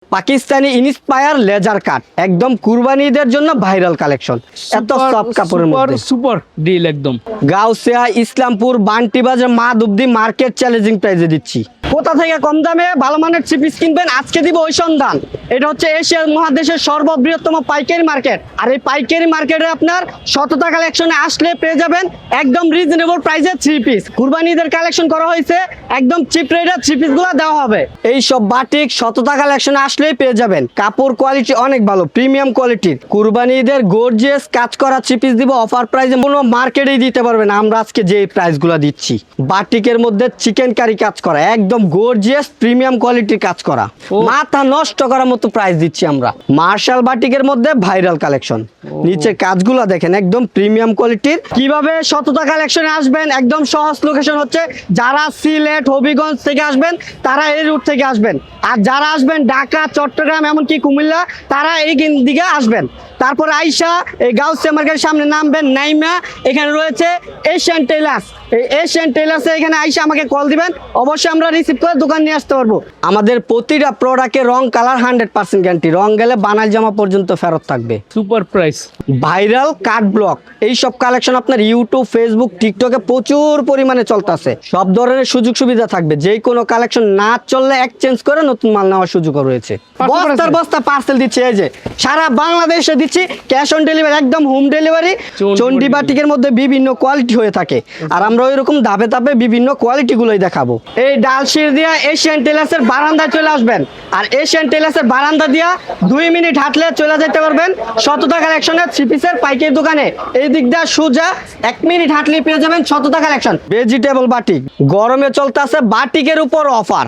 Pakistani inspire laser cut, একদম কুরবানিদের জন্য ভাইরাল কালেকশন। এত সফট কাপড়ের মধ্যে সুপার ডিল একদম। গাউসিয়া, ইসলামপুর, বান্টি বাজার, মাধবদী মার্কেট চ্যালেঞ্জিং প্রাইসে দিচ্ছি। কোথা থেকে কম দামে ভালো মানের থ্রি পিস কিনবেন আজকে দিব ওই সন্ধান। এটা হচ্ছে এশিয়া মহাদেশের সর্ববৃহত্তম পাইকারি মার্কেট। আর এই পাইকারি মার্কেটে আপনার শততা কালেকশনে আসলে পেয়ে যাবেন একদম রিজনেবল প্রাইসে থ্রি পিস। কুরবানিদের কালেকশন করা হয়েছে, একদম চিপ রেটে থ্রি পিস গুলো দেওয়া হবে। এই সব বাটিক শততা কালেকশনে আসলেই পেয়ে যাবেন। কাপড় কোয়ালিটি অনেক ভালো, প্রিমিয়াম কোয়ালিটির। কুরবানিদের গর্জিয়াস কাজ করা থ্রি পিস দিব অফার প্রাইসে, কোনো মার্কেটেই দিতে পারবেন আমরা আজকে যে প্রাইস গুলো দিচ্ছি। বাটিকের মধ্যে চিকেন কারি কাজ করা, একদম গর্জিয়াস প্রিমিয়াম কোয়ালিটির কাজ করা, মাথা নষ্ট করার মতো প্রাইস দিচ্ছি আমরা। মার্শাল বাটিকের মধ্যে ভাইরাল কালেকশন, নিচের কাজগুলো দেখেন একদম প্রিমিয়াম কোয়ালিটির। কিভাবে শততা কালেকশনে আসবেন, একদম সহজ লোকেশন হচ্ছে যারা সিলেট হবিগঞ্জ থেকে আসবেন তারা এই রুট থেকে আসবেন, আর যারা আসবেন ঢাকা, চট্টগ্রাম, এমনকি কুমিল্লা তারা এই দিকে আসবেন। তারপর আইসা এই গাউসিয়া মার্কেটের সামনে নামবেন, নাইমা এখানে রয়েছে এশিয়ান টেলার্স। এই এশিয়ান টেলার্সে এখানে আইসা আমাকে কল দিবেন, অবশ্যই আমরা রিসিভ করে দোকান নিয়ে আসতে পারবো। আমাদের প্রতিটা প্রোডাক্টের রং কালার 100% গ্যারান্টি, রং গেলে বানাল জামা পর্যন্ত ফেরত থাকবে। Super price. ভাইরাল কাট ব্লক, এই সব কালেকশন আপনার ইউটিউব, ফেসবুক, টিকটকে প্রচুর পরিমাণে চলতেছে। সব ধরনের সুযোগ সুবিধা থাকবে, যে কোনো কালেকশন না চললে এক্সচেঞ্জ করে নতুন মাল নেওয়ার সুযোগও রয়েছে। বস্তার বস্তা পার্সেল দিচ্ছে, এই যে সারা বাংলাদেশে দিচ্ছি, ক্যাশ অন ডেলিভারি, একদম হোম ডেলিভারি। চন্ডী বাটিকের মধ্যে বিভিন্ন কোয়ালিটি হয়ে থাকে, আর আমরা ওইরকম ধাপে ধাপে বিভিন্ন কোয়ালিটি গুলোই দেখাবো। এই ডালশির দিয়া এশিয়ান টেলার্সের বারান্দায় চলে আসবেন, আর এশিয়ান টেলার্সের বারান্দা দিয়া 2 মিনিট হাঁটলে চলে যেতে পারবেন শততা কালেকশনের থ্রি পিসের পাইকারি দোকানে। এই দিক দিয়ে সোজা 1 মিনিট হাঁটলে পেয়ে যাবেন শততা কালেকশন। ভেজিটেবল বাটিক, গরমে চলতেছে বাটিকের উপর অফার।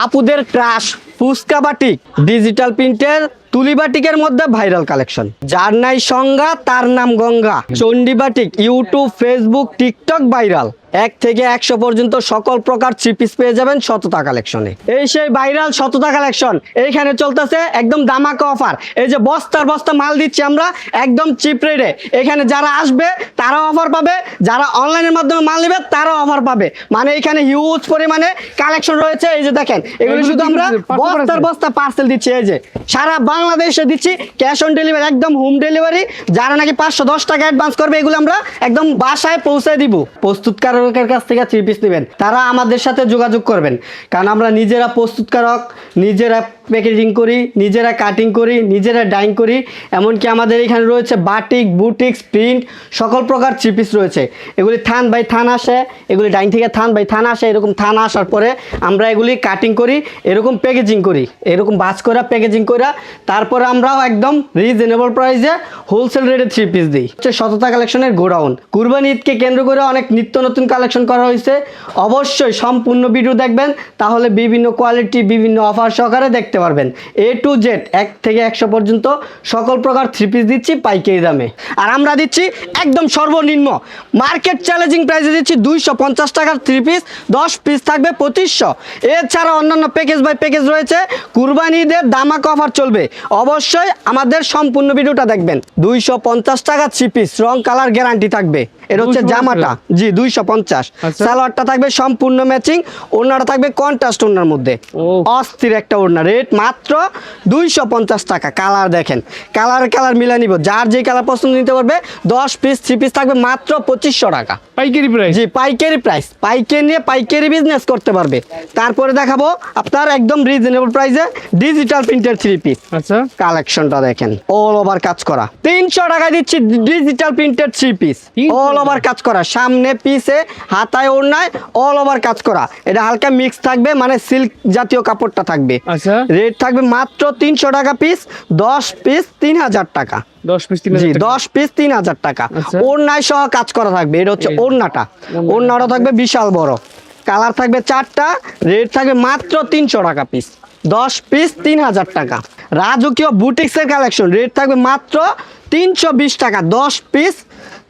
আপুদের ক্রাশ ফুচকা বাটিক, ডিজিটাল প্রিন্টের তুলি বাটিকের মধ্যে ভাইরাল কালেকশন। যার নাই সংজ্ঞা তার নাম Ganga. Chandi batik YouTube, Facebook, TikTok viral. 1 থেকে 100 পর্যন্ত সকল প্রকার থ্রি পিস পেয়ে যাবেন শততা কালেকশনে। এই সেই ভাইরাল শততা কালেকশন, এইখানে চলতেছে একদম দামাকা অফার। এই যে বস্তার বস্তা মাল দিচ্ছি আমরা একদম চিপ রেটে। এখানে যারা আসবে তারাও অফার পাবে, যারা অনলাইনের মাধ্যমে মাল নেবে তারাও অফার পাবে। মানে এখানে হিউজ পরিমাণে কালেকশন রয়েছে। এই যে দেখেন, এগুলো শুধু আমরা বস্তার বস্তা পার্সেল দিচ্ছি। এই যে সারা বাংলাদেশে দিচ্ছি, ক্যাশ অন ডেলিভারি, একদম হোম ডেলিভারি। যারা নাকি 510 টাকা অ্যাডভান্স করবে এগুলো আমরা একদম বাসায় পৌঁছে দিব। প্রস্তুতকারকের কাছ থেকে থ্রি পিস নেবেন তারা আমাদের সাথে যোগাযোগ করবেন, কারণ আমরা নিজেরা প্রস্তুতকারক, নিজেরা প্যাকেজিং করি, নিজেরা কাটিং করি, নিজেরা ডাইং করি। এমনকি আমাদের এখানে রয়েছে বাটিক, বুটিক্স, প্রিন্ট, সকল প্রকার থ্রি পিস রয়েছে। এগুলি থান বাই থান আসে, এগুলি ডাইং থেকে থান বাই থান আসে। এরকম থান আসার পরে আমরা এগুলি কাটিং করি, এরকম প্যাকেজিং করি, এরকম বাস করে প্যাকেজিং করে তারপরে আমরাও একদম রিজনেবল প্রাইসে হোলসেল রেটে থ্রি পিস দিই। হচ্ছে শততা কালেকশনের গোডাউন। কুরবানি ঈদকে কেন্দ্র করে অনেক নিত্য নতুন কালেকশন করা হয়েছে। অবশ্যই সম্পূর্ণ ভিডিও দেখবেন, তাহলে বিভিন্ন কোয়ালিটি, বিভিন্ন অফার সহকারে দেখতে পারবেন। A to Z 1 থেকে 100 পর্যন্ত সকল প্রকার থ্রি পিস দিচ্ছি পাইকারি দামে। আর আমরা দিচ্ছি একদম সর্বনিম্ন মার্কেট চ্যালেঞ্জিং প্রাইসে দিচ্ছি 250 টাকার থ্রি পিস, 10 পিস থাকবে 2500। এছাড়া অন্যান্য প্যাকেজ বাই প্যাকেজ রয়েছে। কুরবানি ঈদের দামাক অফার চলবে, অবশ্যই আমাদের সম্পূর্ণ ভিডিওটা দেখবেন। 250 টাকা থ্রি পিস, রং কালার গ্যারান্টি থাকবে। এটা হচ্ছে জামাটা, জি 250। সালোয়ারটা থাকবে সম্পূর্ণ ম্যাচিং, ওড়নাটা থাকবে কন্ট্রাস্ট ওড়নার মধ্যে। অস্থির একটা ওড়না, রেট মাত্র 250 টাকা। কালার দেখেন, কালার মিলা নিব, যার যে কালার পছন্দ নিতে পারবে। 10 পিস থ্রি পিস থাকবে মাত্র 2500 টাকা পাইকারি প্রাইস। জি পাইকারি প্রাইস, পাইকারি নিয়ে পাইকারি বিজনেস করতে পারবে। তারপরে দেখাবো আপনার একদম রিজনেবল প্রাইসে ডিজিটাল প্রিন্টের থ্রি পিস। আচ্ছা, কালেকশনটা দেখেন, অল ওভার কাজ করা। 300 টাকায় দিচ্ছি ডিজিটাল প্রিন্টের থ্রি পিস, অল ওভার কাজ করা, সামনে পিছে হাতায় ওড়নায় অল ওভার কাজ করা। এটা হালকা মিক্স থাকবে, মানে সিল্ক জাতীয় কাপড়টা থাকবে। আচ্ছা, রেট থাকবে মাত্র 300 টাকা পিস, 10 পিস 3000 টাকা। 10 পিস 10 পিস 3000 টাকা। ওড়নায় সহ কাজ করা থাকবে। এটা হচ্ছে ওড়নাটা, ওড়নাটা থাকবে বিশাল বড়। কালার থাকবে 4টা, রেট থাকবে মাত্র 300 টাকা পিস, 10 পিস 3000 টাকা। রাজকীয় বুটিক্সের কালেকশন, রেট থাকবে মাত্র 320 টাকা, 10 পিস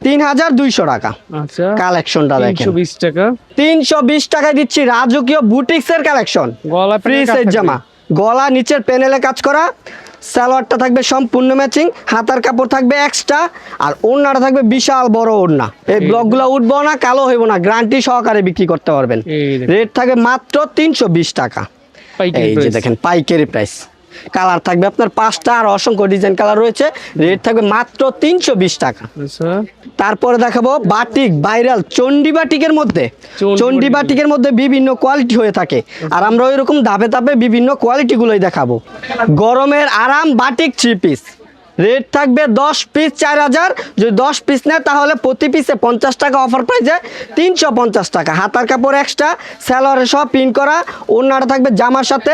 3200 টাকা। আচ্ছা, কালেকশনটা দেখেন, 320 টাকা। 320 টাকায় দিচ্ছি রাজকীয় বুটিক্সের কালেকশন। গলা ফ্রি সাইজ জামা, গলা নিচের প্যানেলে কাজ করা, সালোয়ারটা থাকবে সম্পূর্ণ ম্যাচিং, হাতার কাপড় থাকবে এক্সট্রা, আর ওড়নাটা থাকবে বিশাল বড় ওড়না। এই ব্লকগুলো উঠবো না, কালো হইব না, গ্যারান্টি সহকারে বিক্রি করতে পারবেন। রেট থাকবে মাত্র 320 টাকা। এই যে দেখেন পাইকারি প্রাইস, কালার থাকবে আপনার 5টা, আর অসংখ্য ডিজাইন কালার রয়েছে। রেট থাকবে মাত্র 320 টাকা। আচ্ছা তারপরে দেখাবো বাটিক, ভাইরাল চন্ডী বাটিকের মধ্যে। চন্ডী বাটিকের মধ্যে বিভিন্ন কোয়ালিটি হয়ে থাকে, আর আমরা ওইরকম ধাপে ধাপে বিভিন্ন কোয়ালিটি গুলোই দেখাবো। গরমের আরাম বাটিক 3 পিস, রেট থাকবে 10 পিস 4000। যদি 10 পিস নেয় তাহলে প্রতি পিসে 50 টাকা অফার প্রাইসে 350 টাকা। হাতার কাপড় এক্সট্রা, সালোয়ারে সব প্রিন্ট করা, ওড়নাটা থাকবে জামার সাথে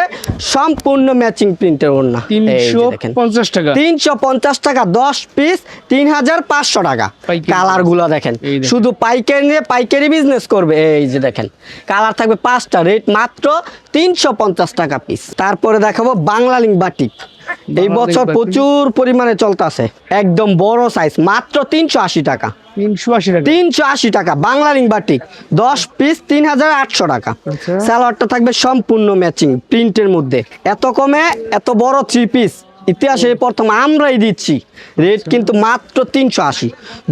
সম্পূর্ণ ম্যাচিং প্রিন্টের ওড়না। 350 টাকা। 350 টাকা 10 পিস, 3500 টাকা। পাইকারি। কালার গুলো দেখেন, এই দেখেন। শুধু পাইকারি নিয়ে পাইকারি বিজনেস করবে। এই যে দেখেন কালার থাকবে 5টা, রেট মাত্র 350 টাকা পিস। তারপরে দেখাবো বাংলা লিঙ্ক বাটিক, এই বছর প্রচুর পরিমাণে চলতেছে। একদম বড় সাইজ, মাত্র 380 টাকা। 380 টাকা। 380 টাকা বাংলা লিঙ্ক বাটিক 10 পিস, 3800 টাকা। আচ্ছা। সালোয়ারটা থাকবে সম্পূর্ণ ম্যাচিং প্রিন্টের মধ্যে। এত কমে এত বড় 3 পিস ইতিহাসে প্রথম আমরাই দিচ্ছি। রেট কিন্তু মাত্র 380,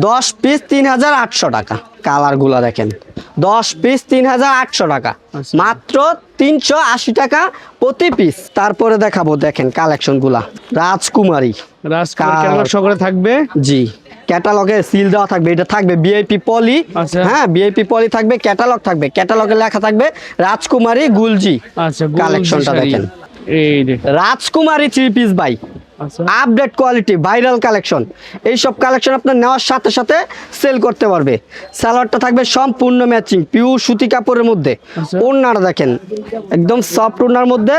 10 পিস 3800 টাকা। কালারগুলো দেখেন, 10 পিস 3800 টাকা, আচ্ছা। মাত্র 380 টাকা প্রতি পিস। তারপরে দেখাবো দেখেন কালেকশনগুলা রাজকুমারী। রাজকুমার ক্যাটালগ সহকারে থাকবে। জি, ক্যাটালগে সিল দেওয়া থাকবে, এটা থাকবে ভিআইপি পলি। আচ্ছা। হ্যাঁ, ভিআইপি পলি থাকবে, ক্যাটালগ থাকবে, ক্যাটালগে লেখা থাকবে রাজকুমারী গুলজি। আচ্ছা কালেকশনটা দেখেন, এই দেখ। রাজকুমারী 3 পিস বাই, আচ্ছা আপডেট কোয়ালিটি, ভাইরাল কালেকশন। এইসব কালেকশন আপনার নেওয়ার সাথে সাথে সেল করতে পারবে। সালোয়ারটা থাকবে সম্পূর্ণ ম্যাচিং পিওর সুতি কাপড়ের মধ্যে। আচ্ছা। ওড়নাটা দেখেন, একদম সফট ওড়নার মধ্যে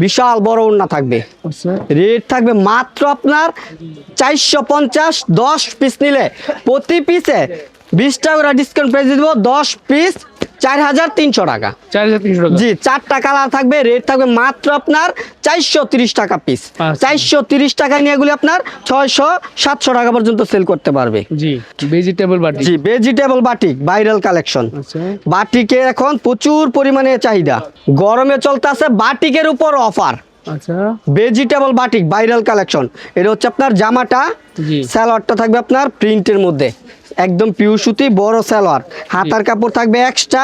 বিশাল বড় ওড়না থাকবে। আচ্ছা রেট থাকবে মাত্র আপনার 450, 10 পিস নিলে প্রতি পিসে 20 টাকা করে ডিসকাউন্ট প্রাইস দিব। 10 পিস 4300 টাকা। 4300 টাকা। জি, 4টা কালার থাকবে, রেট থাকবে মাত্র আপনার 430 টাকা পিস। আচ্ছা। 430 টাকা নিয়ে এগুলি আপনার 600-700 টাকা পর্যন্ত সেল করতে পারবে। জি ভেজিটেবল বাটি। জি, ভেজিটেবল বাটিক ভাইরাল কালেকশন। আচ্ছা বাটিকের এখন প্রচুর পরিমাণে চাহিদা, গরমে চলতেছে বাটিকের উপর অফার। আচ্ছা ভেজিটেবল বাটিক ভাইরাল কালেকশন। এটা হচ্ছে আপনার জামাটা, জি সালোয়ারটা থাকবে আপনার প্রিন্টের মধ্যে, একদম পিওর সুতি বড় সালোয়ার। হাতার কাপড় থাকবে এক্সট্রা,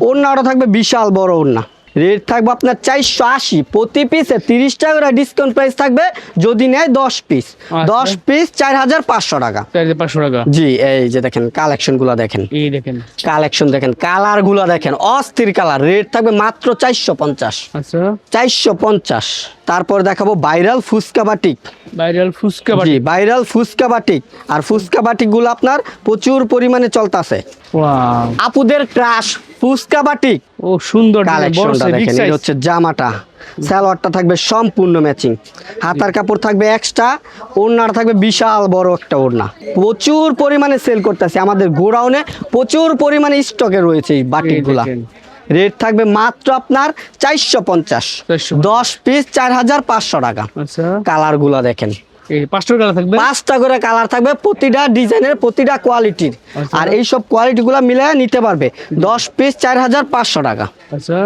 ওড়নাটা থাকবে বিশাল বড় ওড়না। রেট থাকবে আপনার 480, প্রতি পিসে 30 টাকা করে ডিসকাউন্ট প্রাইস থাকবে যদি নেয় 10 পিস। আচ্ছা। 10 পিস 4500 টাকা। 4500 টাকা। জি, এই যে দেখেন কালেকশনগুলো দেখেন, এই দেখেন। কালেকশন দেখেন, কালারগুলো দেখেন, অস্থির কালার। রেট থাকবে মাত্র 450, আচ্ছা 450। তারপর দেখাবো ভাইরাল ফুচকা বাটিক। ভাইরাল ফুচকা জি, বাটি। ভাইরাল ফুচকা বাটিক। আর ফুচকা বাটিক গুলো আপনার প্রচুর পরিমাণে চলতেছে। ওয়াও আপুদের ক্রাশ ফুচকা বাটিক। ও সুন্দর বড় কালেকশনটা সাইজ, বিগ দেখেন, সাইজ। এই হচ্ছে জামাটা, সালোয়ারটা থাকবে সম্পূর্ণ ম্যাচিং, হাতার কাপড় থাকবে এক্সট্রা, ওড়নাটা থাকবে বিশাল বড় একটা ওড়না। প্রচুর পরিমাণে সেল করতেছে, আমাদের গোডাউনে প্রচুর পরিমাণে স্টকে রয়েছে এই বাটিকগুলা। দেখেন। রেট থাকবে মাত্র আপনার 450, 10 পিস 4500 টাকা। আচ্ছা কালারগুলা দেখেন, এই 500 কালার থাকবে। 5টা করে কালার থাকবে, প্রতিটা ডিজাইনের প্রতিটা কোয়ালিটির। আচ্ছা। আর এই সব কোয়ালিটিগুলো মিলে নিতে পারবে। 10 পিস 4500 টাকা। আচ্ছা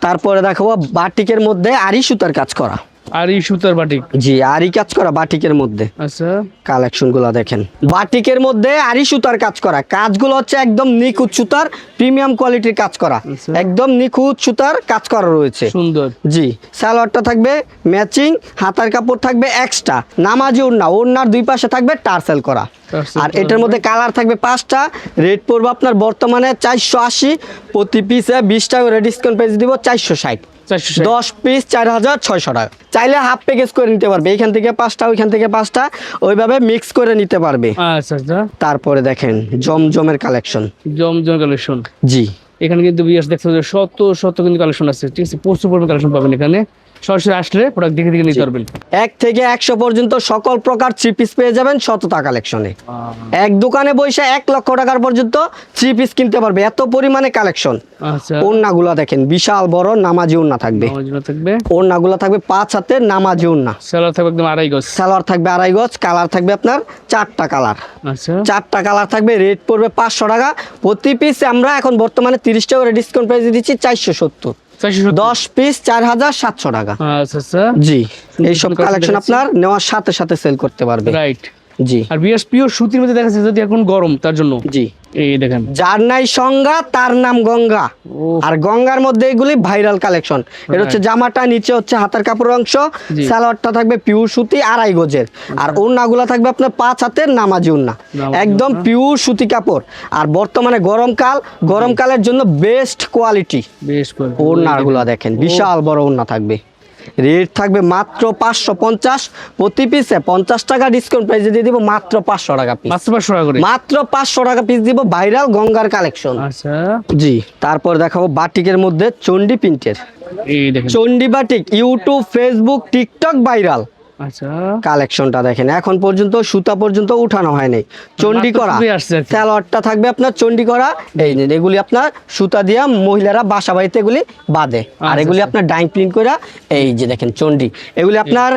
তারপরে দেখাবো বাটিকের মধ্যে আরি সুতার কাজ করা। আর এই সুতার বাটি। জি, আরি কাজ করা বাটিকের মধ্যে। আচ্ছা কালেকশনগুলো দেখেন, বাটিকের মধ্যে আরি সুতার কাজ করা। কাজগুলো হচ্ছে একদম নিখুঁত সুতার, প্রিমিয়াম কোয়ালিটির কাজ করা, আচ্ছা। একদম নিখুঁত সুতার কাজ করা রয়েছে। সুন্দর। জি, সালোয়ারটা থাকবে ম্যাচিং, হাতার কাপড় থাকবে এক্সট্রা, নামাজি ওড়না, ওড়নার দুই পাশে থাকবে টার্সেল করা। টার্সেল আর করা এটার মধ্যে কালার থাকবে 5টা। রেট পড়বে আপনার বর্তমানে 480, প্রতি পিসে 20 টাকা করে ডিসকাউন্ট প্রাইস দিব 460। 460। 10 পিস 4600 টাকা। চাইলে হাফ প্যাকেজ করে নিতে পারবে, এখান থেকে 5টা ওইখান থেকে 5টা, ওইভাবে মিক্স করে নিতে পারবে। আচ্ছা আচ্ছা তারপরে দেখেন জমজমের কালেকশন। জমজম কালেকশন। জি, এখানে কিন্তু বিয়াস দেখতে পাচ্ছেন শত কিন্তু কালেকশন আছে, ঠিক আছে, প্রচুর পরিমাণ কালেকশন পাবেন এখানে। সরাসরি আসলে প্রোডাক্ট দেখে দেখে নিতে পারবেন। 1 থেকে 100 পর্যন্ত সকল প্রকার 3 পিস পেয়ে যাবেন শততা কালেকশনে। এক দোকানে বসে 1 লক্ষ টাকার পর্যন্ত 3 পিস কিনতে পারবে, এত পরিমাণে কালেকশন। আচ্ছা ওড়নাগুলো দেখেন, বিশাল বড় নামাজি ওড়না থাকবে। আমার জন্য থাকবে। ওড়নাগুলো থাকবে 5 হাতের নামাজি ওড়না। সালোয়ার থাকবে একদম 2.5 গজ। সালোয়ার থাকবে 2.5 গজ। কালার থাকবে আপনার 4টা কালার। আচ্ছা 4টা কালার থাকবে। রেট পড়বে 500 টাকা প্রতি পিস। আমরা এখন বর্তমানে 30 টাকা করে ডিসকাউন্ট প্রাইসে দিচ্ছি 470। 10 পিস 4700 টাকা। আচ্ছা আচ্ছা জি, এইসব কালেকশন আপনার নেওয়ার সাথে সাথে সেল করতে পারবে। রাইট। জি আর বিয়াস পিওর সুতির মধ্যে দেখা যাচ্ছে যদি এখন গরম তার জন্য। জি, এই দেখেন যার নাই সংজ্ঞা তার নাম গঙ্গা। ও আর গঙ্গার মধ্যে এগুলি ভাইরাল কালেকশন। এটা হচ্ছে জামাটা, নিচে হচ্ছে হাতার কাপড়ের অংশ, জি। সালোয়ারটা থাকবে পিওর সুতি 2.5 গজের, আর ওড়নাগুলো থাকবে আপনার 5 হাতের নামাজি ওড়না, নামাজি একদম ওড়না। পিওর সুতি কাপড়। আর বর্তমানে গরমকালের জন্য বেস্ট কোয়ালিটি বেশ করে ওড়নাগুলো দেখেন, বিশাল বড় ওড়না থাকবে। রেট থাকবে মাত্র 550 প্রতি পিসে, 50 টাকা ডিসকাউন্ট প্রাইসে দিয়ে দিব মাত্র 500 টাকা পিস। মাত্র 500 টাকা করে। মাত্র 500 টাকা পিস দিব, ভাইরাল গঙ্গার কালেকশন। আচ্ছা জি, তারপর দেখাবো বাটিকের মধ্যে চন্ডি প্রিন্টের। এই দেখেন চন্ডি batik YouTube, Facebook, TikTok viral আচ্ছা কালেকশনটা দেখেন। এখন পর্যন্ত সুতা পর্যন্ত উঠানো হয়নি, চন্ডি মাত্র করা। খুবই আসছে আর কি। সালোয়ারটা থাকবে আপনার চন্ডি করা। এই যে এগুলি আপনার সুতা দিয়া মহিলারা বাসা বাড়িতে এগুলি বাঁধে, আর আচ্ছা, এগুলি আপনার ডাইং প্রিন্ট করা। এই যে দেখেন চন্ডি, এগুলি আপনার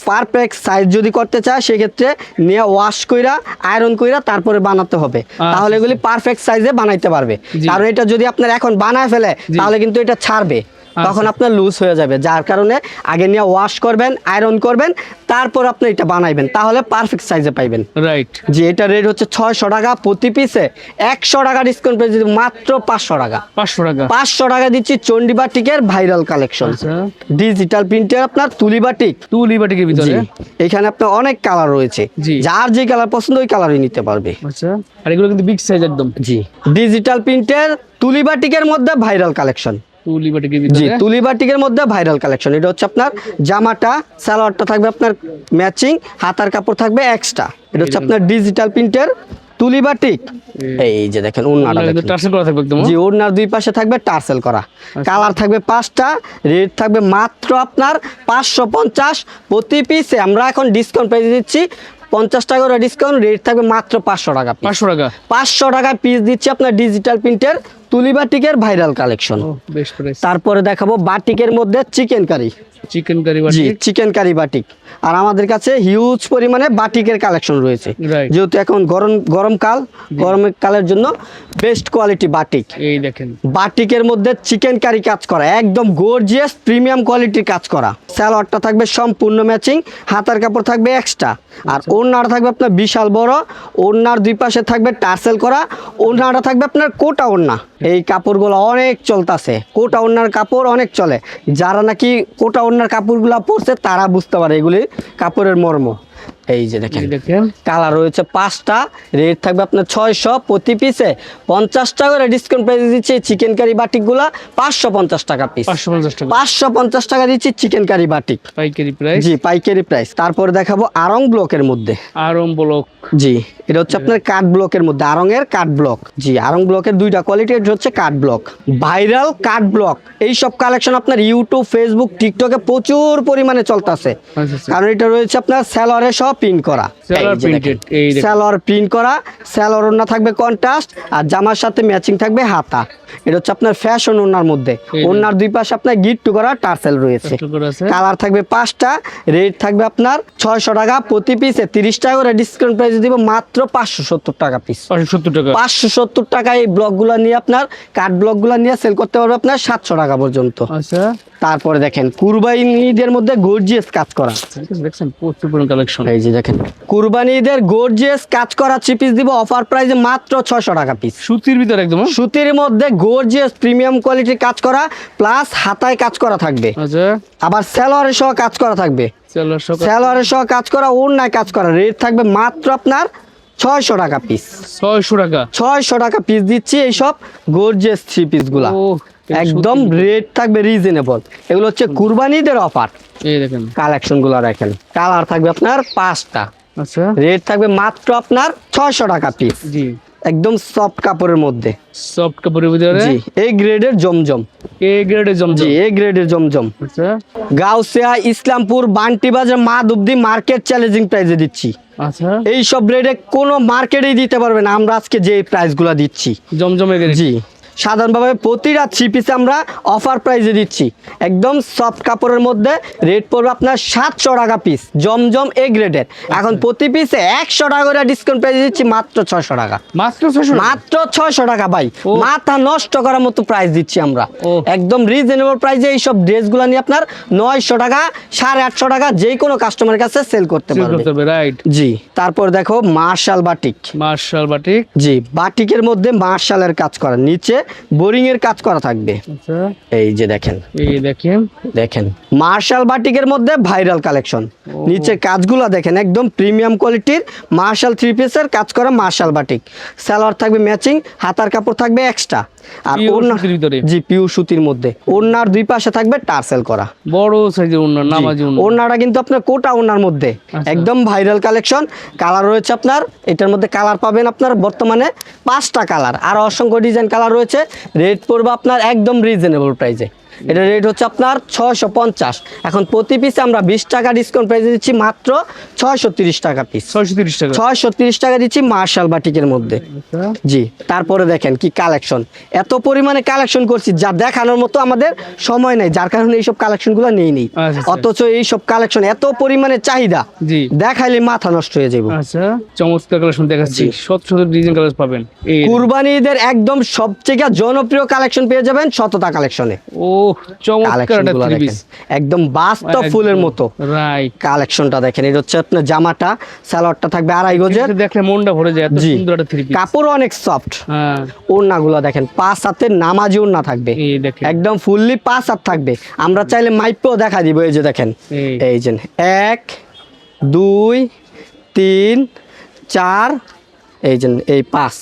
পারফেক্ট সাইজ যদি করতে চায় সেক্ষেত্রে নিয়ে ওয়াশ কইরা আয়রন কইরা তারপরে বানাতে হবে, তাহলে এগুলি পারফেক্ট সাইজে বানাইতে পারবে। জি। কারণ এটা যদি আপনার এখন বানায় ফেলে জি। তাহলে কিন্তু এটা ছাড়বে, তখন আপনার লুজ হয়ে যাবে। যার কারণে আগে নিয়ে ওয়াশ করবেন, আয়রন করবেন, তারপর আপনি এটা বানাইবেন, তাহলে পারফেক্ট সাইজে পাইবেন। রাইট জি, এটা রেট হচ্ছে 600 টাকা প্রতি পিসে, 100 টাকা ডিসকাউন্ট পেয়ে যদি মাত্র 500 টাকা। 500 টাকা 500 টাকা দিচ্ছি চন্ডি বাটিকের ভাইরাল কালেকশন। আচ্ছা ডিজিটাল প্রিন্টের আপনার তুলি বাটিক। তুলি বাটিকের জি, ভিতরে এখানে আপনার অনেক কালার রয়েছে, জি। যার যে কালার পছন্দ ওই কালারই নিতে পারবে। আচ্ছা আর এগুলো কিন্তু বিগ সাইজ একদম জি, ডিজিটাল প্রিন্টের তুলি বাটিকের মধ্যে ভাইরাল কালেকশন। তুলি বাটিকের জি, ভিতরে তুলি বাটিকের মধ্যে ভাইরাল কালেকশন। এটা হচ্ছে আপনার জামাটা, সালোয়ারটা থাকবে আপনার ম্যাচিং, হাতার কাপড় থাকবে এক্সট্রা। এটা হচ্ছে আপনার ডিজিটাল প্রিন্টের তুলি বাটিক। এই যে দেখেন ওড়নাটা দেখেন। টার্সেল করা থাকবে একদম জি, ওড়নার দুই পাশে থাকবে টার্সেল করা, কালার থাকবে 5টা, রেট থাকবে মাত্র আপনার 550 প্রতি পিসে। আমরা এখন ডিসকাউন্ট প্রাইসে দিচ্ছি 50 টাকা করে ডিসকাউন্ট, রেট থাকবে মাত্র 500 টাকা পিস। 500 টাকা 500 টাকা পিস দিচ্ছি আপনার ডিজিটাল প্রিন্টের তুলি বাটিকের ভাইরাল কালেকশন। ও বেশ প্রাইস। তারপরে দেখাবো বাটিকের মধ্যে চিকেন কারি। চিকেন কারি জি, বাটিক চিকেন কারি বাটিক। আর আমাদের কাছে হিউজ পরিমাণে বাটিকের কালেকশন রয়েছে, Right. যেহেতু এখন গরমকালের জন্য বেস্ট কোয়ালিটি বাটিক। এই দেখেন বাটিকের মধ্যে চিকেন কারি কাজ করা, একদম গর্জিয়াস প্রিমিয়াম কোয়ালিটির কাজ করা। সালোয়ারটা থাকবে সম্পূর্ণ ম্যাচিং, হাতার কাপড় থাকবে এক্সট্রা, আর ওড়নাটা থাকবে আপনার বিশাল বড়। ওড়নার দুই পাশে থাকবে টার্সেল করা, ওড়নাটা থাকবে আপনার কোটা ওড়না। এই কাপড়গুলো অনেক চলতেছে, কোটা ওড়নার কাপড় অনেক চলে। যারা নাকি কোটা ওড়নার কাপড়গুলো পরছে তারা বুঝতে পারে এগুলি কাপড়ের মর্ম। এই যে দেখেন এই দেখেন কালার রয়েছে 5টা, রেট থাকবে আপনার 600 প্রতি পিসে, 50 টাকা করে ডিসকাউন্ট প্রাইসে দিচ্ছে চিকেন কারি বাটিকগুলা 550 টাকা পিস। 550 টাকা 550 টাকা দিচ্ছি চিকেন কারি বাটিক। পাইকারি প্রাইস। জি, পাইকারি প্রাইস। তারপরে দেখাবো আরং ব্লকের মধ্যে। আরম ব্লক জি, এটা হচ্ছে আপনার কাঠ ব্লকের মধ্যে, আরং এর কাঠ ব্লক। জি, আরং ব্লকের দুইটা কোয়ালিটি, এটা হচ্ছে কাঠ ব্লক, ভাইরাল কাঠ ব্লক। এই সব কালেকশন আপনার ইউটিউব, ফেসবুক, টিকটকে প্রচুর পরিমাণে চলতেছে, আচ্ছা আচ্ছা কারণ এটা রয়েছে আপনার সালোয়ারে সব প্রিন্ট করা। Salwar এই যে দেখেন, printed, এই দেখেন। সালোয়ার প্রিন্ট করা, সালোয়ার ওড়না থাকবে কন্ট্রাস্ট, আর জামার সাথে ম্যাচিং থাকবে হাতা। এটা হচ্ছে আপনার ফ্যাশন ওড়নার মধ্যে, এই ওড়নার দুই পাশে আপনার গিট্টু করা টার্সেল রয়েছে। কষ্ট করে আছে কালার থাকবে 5টা, রেট থাকবে আপনার 600 টাকা প্রতি পিসে, 30 টাকা করে ডিসকাউন্ট প্রাইসে দিব মাত্র 570 টাকা পিস। 570 টাকা 570 টাকা এই ব্লকগুলো নিয়ে আপনার কাঠ ব্লকগুলো নিয়ে সেল করতে পারবে আপনার 700 টাকা পর্যন্ত। আচ্ছা তারপরে দেখেন কুরবানি ঈদের মধ্যে গর্জিয়াস কাজ করা। দেখছেন প্রচুর পরিমাণ কালেকশন। এই যে দেখেন কুরবানি ঈদের গর্জিয়াস কাজ করা থ্রি পিস দিব অফার প্রাইসে মাত্র 600 টাকা পিস। সুতির ভিতরে একদম সুতির মধ্যে গর্জিয়াস প্রিমিয়াম কোয়ালিটির কাজ করা, প্লাস হাতায় কাজ করা থাকবে, আচ্ছা আবার সালোয়ারের সহ কাজ করা থাকবে। চলো সকাল সালোয়ারের সহ কাজ করা, ওড়নায় কাজ করা, রেট থাকবে মাত্র আপনার 600 টাকা পিস। 600 টাকা 600 টাকা পিস দিচ্ছি এই সব গর্জিয়াস থ্রি পিস গুলা, ও একদম রেট থাকবে রিজনেবল। এগুলো হচ্ছে কুরবানিদের অফার এই দেখেন কালেকশন গুলো। দেখেন কালার থাকবে আপনার 5টা, আচ্ছা রেট থাকবে মাত্র আপনার 600 টাকা পিস, জি একদম সফট কাপড়ের মধ্যে। সফট কাপড়ের ভিতরে জি, এই গ্রেডের জমজম। এ গ্রেডে জি, জমজম এই গ্রেডের জমজম। আচ্ছা গাউসিয়া, ইসলামপুর, বান্টি বাজার, মাধবদী মার্কেট চ্যালেঞ্জিং প্রাইসে দিচ্ছি। আচ্ছা এই সব রেটে কোনো মার্কেটেই দিতে পারবে না আমরা আজকে যে প্রাইসগুলো দিচ্ছি। জমজমের গ্রেড জি, সাধারণভাবে প্রতিটা 3 পিসে আমরা অফার প্রাইসে দিচ্ছি। একদম সফট কাপড়ের মধ্যে রেট পড়বে আপনার 700 টাকা পিস, জমজম এ গ্রেডের। এখন প্রতি পিসে 100 টাকা করে ডিসকাউন্ট প্রাইসে দিচ্ছি মাত্র 600 টাকা। মাত্র 600 মাত্র 600 টাকা ভাই, ও। মাথা নষ্ট করার মতো প্রাইস দিচ্ছি আমরা। ও। একদম রিজনেবল প্রাইসে এইসব ড্রেসগুলো নিয়ে আপনার 900 টাকা 850 টাকা যে কোনো কাস্টমারের কাছে সেল করতে পারবে। রাইট। জি, তারপর দেখো মার্শাল বাটিক। Marshal batik. জি, বাটিকের মধ্যে মার্শালের কাজ করা, নিচে বোরিং এর কাজ করা থাকবে। আচ্ছা, এই যে দেখেন, এই দেখেন দেখেন মার্শাল বাটিকের মধ্যে ভাইরাল কালেকশন। ও। নিচের কাজগুলো দেখেন, একদম প্রিমিয়াম কোয়ালিটির মার্শাল 3 পিসের কাজ করা মার্শাল বাটিক। সালোয়ার থাকবে ম্যাচিং, হাতার কাপড় থাকবে এক্সট্রা। আর Pure ওড়না, সুতির ভিতরে। জি পিওর সুতির মধ্যে। ওড়নার দুই পাশে থাকবে টার্সেল করা। বড় সাইজের ওড়না, নামাজি ওড়না। ওড়নাটা কিন্তু আপনার কোটা ওড়নার মধ্যে আচ্ছা। একদম ভাইরাল কালেকশন। কালার রয়েছে আপনার, এটার মধ্যে কালার পাবেন আপনার বর্তমানে 5টা কালার, আর অসংখ্য ডিজাইন কালার রয়েছে। রেট পড়বে আপনার একদম রিজনেবল প্রাইসে। এটা রেট হচ্ছে আপনার 650। এখন প্রতি পিসে আমরা 20 টাকা ডিসকাউন্ট প্রাইসে দিচ্ছি মাত্র 630 টাকা পিস। 630 টাকা। 630 টাকা দিচ্ছি মার্শাল বাটিকের মধ্যে। আচ্ছা, জি, তারপরে দেখেন কি কালেকশন, এত পরিমাণে কালেকশন করছি যা দেখানোর মতো আমাদের সময় নেই, যার কারণে এইসব কালেকশনগুলো নেই নেই। আচ্ছা। অথচ এইসব কালেকশন এত পরিমাণে চাহিদা, জি। দেখাইলে মাথা নষ্ট হয়ে যাবে। আচ্ছা, চমৎকার কালেকশন দেখাচ্ছি। জি। শত শত ডিজাইন কালার পাবেন। এই কুরবানি ঈদের একদম সবচেয়ে জনপ্রিয় কালেকশন পেয়ে যাবেন শততা কালেকশনে। ও চমৎকার একটা কালেকশনগুলো থ্রি দেখেন, পিস। একদম বাস্তব ফুলের মতো রাইট। কালেকশনটা দেখেন। এটা হচ্ছে আপনার জামাটা, সালোয়ারটা থাকবে 2.5 গজের। দেখলে মনটা ভরে যায়, এত জি, সুন্দর একটা থ্রি পিস। কাপড় অনেক সফট। হ্যাঁ, ওড়নাগুলো দেখেন 5 হাতের নামাজি ওড়না থাকবে, এই দেখেন। একদম ফুললি 5 হাত থাকবে। আমরা চাইলে মাইপেও দেখা দিব। এই যে দেখেন, এই। এই যে 1 2 3 4, এই যে এই 5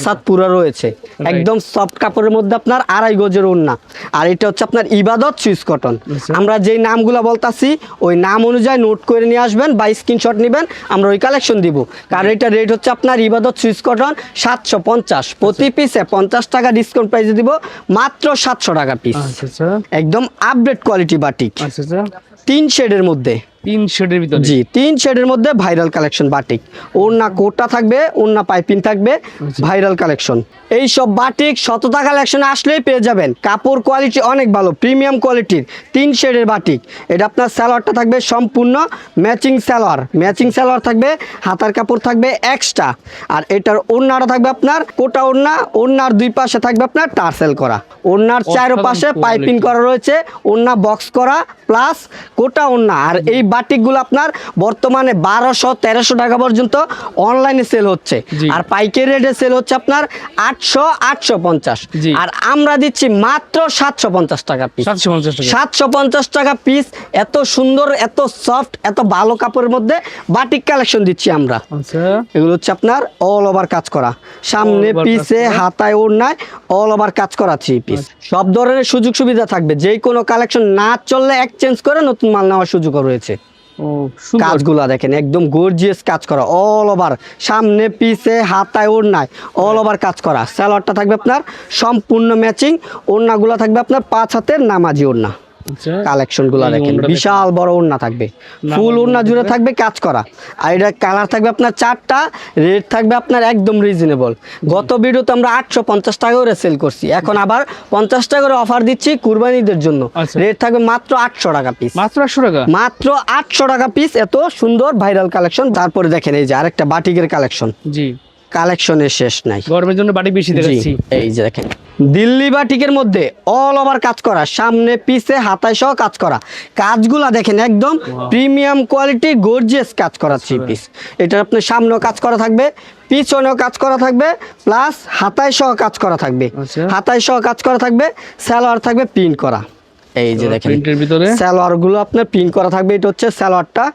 হাত পুরো রয়েছে। একদম সফট কাপড়ের মধ্যে আপনার 2.5 গজের ওড়না। আর এটা হচ্ছে আপনার ইবাদত সুইস কটন। আচ্ছা। আমরা যেই নামগুলো বলতাছি ওই নাম অনুযায়ী নোট করে নিয়ে আসবেন বা স্ক্রিনশট নেবেন, আমরা ওই কালেকশন দিব। কারণ এটা রেট হচ্ছে আপনার ইবাদত সুইস কটন 750, প্রতি পিসে 50 টাকা ডিসকাউন্ট প্রাইসে দিব মাত্র 700 টাকা পিস। আচ্ছা আচ্ছা, একদম আপডেট কোয়ালিটি বাটিক, আচ্ছা আচ্ছা। 3 শেডের মধ্যে। 3 শেডের ভিতরে। জি, 3 শেডের মধ্যে ভাইরাল কালেকশন বাটিক। ওড়না কোটা থাকবে, ওড়না পাইপিং থাকবে, ভাইরাল কালেকশন। এই সব বাটিক শততা কালেকশনে আসলেই পেয়ে যাবেন। কাপড় কোয়ালিটি অনেক ভালো, প্রিমিয়াম কোয়ালিটির 3 শেডের বাটিক। এটা আপনার সালোয়ারটা থাকবে সম্পূর্ণ ম্যাচিং সালোয়ার, ম্যাচিং সালোয়ার থাকবে, হাতার কাপড় থাকবে এক্সট্রা। আর এটার ওড়নাটা থাকবে আপনার কোটা ওড়না, ওড়নার দুই পাশে থাকবে আপনার টার্সেল করা। ওড়নার চারপাশে পাইপিং করা রয়েছে, ওড়না বক্স করা প্লাস কোটা ওড়না। আর এই বাটিকগুলো আপনার বর্তমানে 1200-1300 টাকা পর্যন্ত অনলাইনে সেল হচ্ছে। জি। আর পাইকারি রেটে সেল হচ্ছে আপনার 800-850। জি। আর আমরা দিচ্ছি মাত্র 750 টাকা পিস। 750 টাকা। 750 টাকা পিস। এত সুন্দর, এত সফট, এত ভালো কাপড়ের মধ্যে বাটিক কালেকশন দিচ্ছি আমরা। আচ্ছা, এগুলো হচ্ছে আপনার অল ওভার কাজ করা, সামনে All over পিছে কাজ করা। হাতায় ওড়নায় অল ওভার কাজ করা 3 পিস। সব ধরনের সুযোগ সুবিধা থাকবে, যে কোনো কালেকশন না চললে এক্সচেঞ্জ করে নতুন মাল নেওয়ার সুযোগ রয়েছে। ও সুন্দর। কাজগুলা দেখেন, একদম গর্জিয়াস কাজ করা, অল ওভার সামনে পিছে হাতায় ওড়নায় অল ওভার কাজ করা। সালোয়ারটা থাকবে আপনার সম্পূর্ণ ম্যাচিং, ওড়নাগুলা থাকবে আপনার 5 হাতের নামাজি ওড়না। আচ্ছা, কালেকশনগুলো এই দেখেন, ওড়নাটা বিশাল বড় ওড়না থাকবে, নামাজি ফুল ওড়না ওড়না জুড়ে থাকবে। থাকবে কাজ করা। আর এটা কালার থাকবে আপনার 4টা, রেট থাকবে আপনার একদম রিজনেবল। গত ভিডিওতে আমরা 850 টাকা করে সেল করছি, এখন আবার 50 টাকা করে অফার দিচ্ছি কুরবানিদের জন্য। আচ্ছা। রেট থাকবে মাত্র 800 টাকা পিস, মাত্র 800 টাকা। মাত্র 800 টাকা পিস। এত সুন্দর ভাইরাল কালেকশন। তারপরে দেখেন এই যে আরেকটা বাটিকের কালেকশন, জি, কালেকশনের শেষ নাই। গরমের জন্য বাটি বেশি জি, দেখাচ্ছি। এই যে দেখেন দিল্লি বাটিকের মধ্যে অল ওভার কাজ করা, সামনে পিছে হাতায় সহ কাজ করা। কাজগুলা দেখেন একদম প্রিমিয়াম কোয়ালিটি গর্জিয়াস কাজ করা 3 পিস। এটার আপনার সামনেও কাজ করা থাকবে, পিছনেও কাজ করা থাকবে, প্লাস হাতায় সহ কাজ করা থাকবে। আচ্ছা। হাতায় সহ কাজ করা থাকবে, সালোয়ার থাকবে প্রিন্ট করা। এই যে দেখেন প্রিন্টের ভিতরে। সালোয়ার গুলো আপনার প্রিন্ট করা থাকবে। এটা হচ্ছে সালোয়ারটা,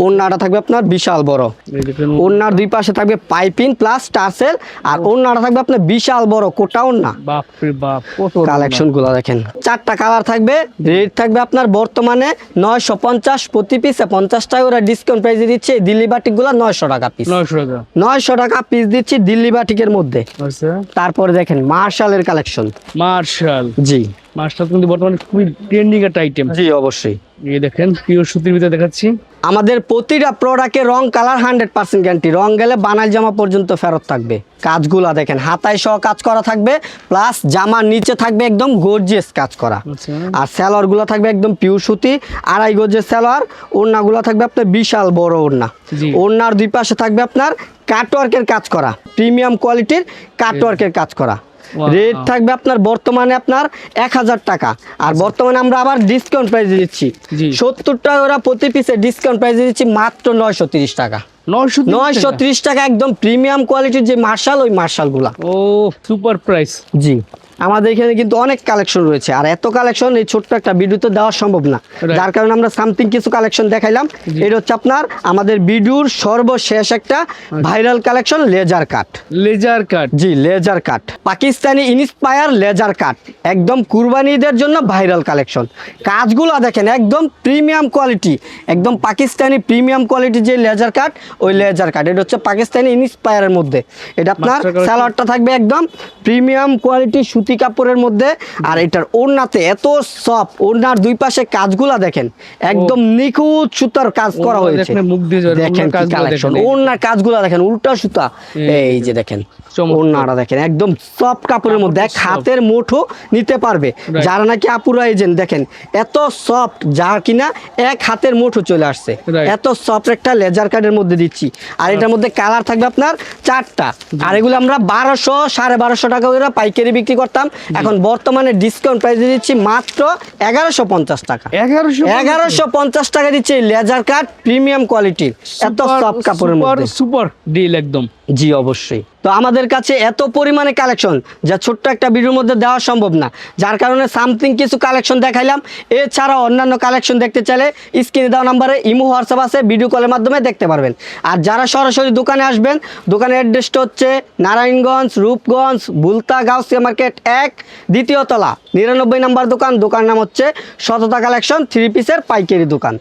ওড়নাটা থাকবে আপনার বিশাল বড়, এই দেখেন। ওড়নার দুই পাশে থাকবে পাইপিং প্লাস টার্সেল। আর ওড়নাটা থাকবে আপনার বিশাল বড় কোটা ওড়না। বাপ রে বাপ, কত কালেকশন গুলো দেখেন, 4টা কালার থাকবে। রেট থাকবে আপনার বর্তমানে 950, প্রতি পিসে 50 টাকা করে ডিসকাউন্ট প্রাইসে দিচ্ছে এই দিল্লি বাটিক গুলো 900 টাকা পিস। 900 টাকা। 900 টাকা পিস দিচ্ছি দিল্লি বাটিকের মধ্যে। আচ্ছা, তারপরে দেখেন মার্শালের কালেকশন। মার্শাল। জি, মাছটা কিন্তু বর্তমানে খুবই ট্রেন্ডিং একটা আইটেম। জি অবশ্যই। এই দেখেন পিওর সুতির ভিতরে দেখাচ্ছি। আমাদের প্রতিটা প্রোডাক্টে রং কালার 100% গ্যারান্টি, রং গেলে বানাল জামা পর্যন্ত ফেরত থাকবে। কাজগুলা দেখেন হাতায় সহ কাজ করা থাকবে, প্লাস জামার নিচে থাকবে একদম গর্জিয়াস কাজ করা। আচ্ছা, আর সালোয়ারগুলো থাকবে একদম পিওর সুতি, 2.5 গজের সালোয়ার। ওড়নাগুলো থাকবে আপনার বিশাল বড় ওড়না। জি। ওড়নার দুই পাশে থাকবে আপনার কাটওয়ার্কের কাজ করা, প্রিমিয়াম কোয়ালিটির কাটওয়ার্কের কাজ করা। Wow. রেট থাকবে আপনার বর্তমানে আপনার 1000 টাকা, আর বর্তমানে আমরা আবার ডিসকাউন্ট প্রাইসে দিচ্ছি। জি। 70 টাকা ওরা প্রতি পিসে ডিসকাউন্ট প্রাইসে দিচ্ছি মাত্র 930 টাকা। 930 টাকা একদম প্রিমিয়াম কোয়ালিটির যে মার্শাল, ওই মার্শালগুলা। ও সুপার প্রাইস। জি, আমাদের এখানে কিন্তু অনেক কালেকশন রয়েছে, আর এত কালেকশন এই ছোট্ট একটা ভিডিওতে দেওয়া সম্ভব না, Right. যার কারণে আমরা সামথিং কিছু কালেকশন দেখাইলাম। জি। এটা হচ্ছে আপনার আমাদের ভিডিওর সর্বশেষ একটা viral collection, laser cut. Laser cut. জি, laser cut, Pakistani inspire laser cut, একদম কুরবানিদের জন্য ভাইরাল কালেকশন। কাজগুলো দেখেন একদম প্রিমিয়াম কোয়ালিটি, একদম পাকিস্তানি প্রিমিয়াম কোয়ালিটি যে লেজার কাট, ওই লেজার কাট। এটা হচ্ছে পাকিস্তানি ইন্সপায়ারের মধ্যে। এটা আপনার Master collection। সালোয়ারটা থাকবে একদম প্রিমিয়াম কোয়ালিটি সুতি কাপড়ের মধ্যে, আর এটার ওড়নাতে এত সফট, ওড়নার দুই পাশে কাজগুলা দেখেন একদম নিখুঁত সুতার কাজ করা ওড়না হয়েছে। দেখলে মুখ দিয়ে যাবে, দেখেন ওড়নার কাজগুলো কালেকশন, দেখেন। ওড়নার কাজগুলা দেখেন উল্টা সুতা, এই যে দেখেন চমৎকার। ওড়নাটা দেখেন একদম সফট কাপড়ের মধ্যে, এক কাপড়টা হাতের মুঠো নিতে পারবে। Right. যারা নাকি আপুরা এজেন্ট দেখেন এত সফট, যা কিনা এক হাতের মুঠো চলে আসছে। Right. এত সফট একটা লেজার কার্ডের মধ্যে দিচ্ছি, আর এটার মধ্যে কালার থাকবে আপনার 4টা। আর এগুলো আমরা 1200 1250 টাকা করে পাইকারি বিক্রি করতাম, এখন বর্তমানে ডিসকাউন্ট প্রাইসে দিচ্ছি মাত্র 1150 টাকা। 1150 টাকা দিচ্ছে লেজার কাট প্রিমিয়াম কোয়ালিটির, এত সফট কাপড়ের মধ্যে। সুপার ডিল একদম। জি অবশ্যই। তো আমাদের কাছে এত পরিমাণে কালেকশন যা ছোট্ট একটা ভিডিওর মধ্যে দেওয়া সম্ভব না, যার কারণে সামথিং কিছু কালেকশন দেখাইলাম। এছাড়া অন্যান্য কালেকশন দেখতে চাইলে স্ক্রিনে দেওয়া নাম্বারে ইমো হোয়াটসঅ্যাপ আছে, ভিডিও কলের মাধ্যমে দেখতে পারবেন। আর যারা সরাসরি দোকানে আসবেন, দোকানের অ্যাড্রেসটা হচ্ছে নারায়ণগঞ্জ, রূপগঞ্জ, বুলতা গাউসিয়া মার্কেট 1, দ্বিতীয় তলা, 99 নম্বর দোকান। দোকানের নাম হচ্ছে সততা কালেকশন, 3 পিসের পাইকারি দোকান।